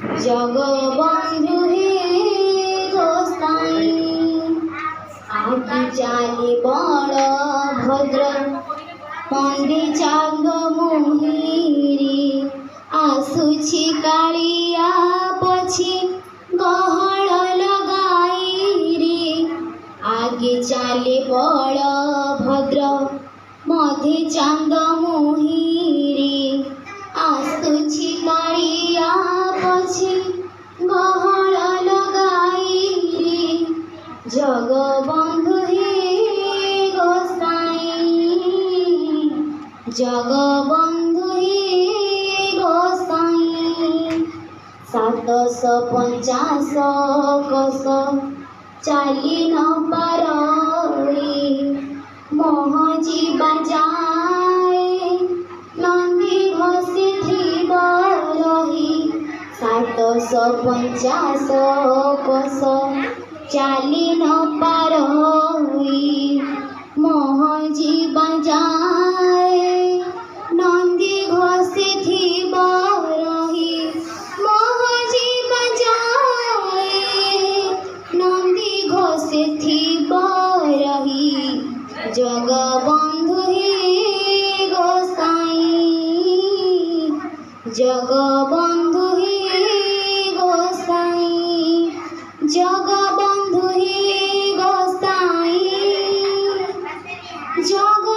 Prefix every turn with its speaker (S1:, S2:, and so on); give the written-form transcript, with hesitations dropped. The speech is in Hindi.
S1: जगबंधु हे गोसाई आगे चाली बड़ भद्र मंदे चांद मुहिरी आसुछि कालिया पछी गहळ लगाई रे आगे चाले बड़ भद्र मधे चांद मुहिरी आसुछि कालिया पछी गहळ लगाई रे जगबंधु हे गोसाई जगबंधु हे गोसाई 750 कोस चाली न पारई मोह जीवा जाए नंदी घसे थिब रही 750 कोस चाली न पारई मोह जीवा जाए नंदी घसे थिब रही मोह जीवा जाए नंदी घसे थिब रही जगबंधु हे गोसाई जगबंधु हे गोसाई जगबंधु हे गोसाई जग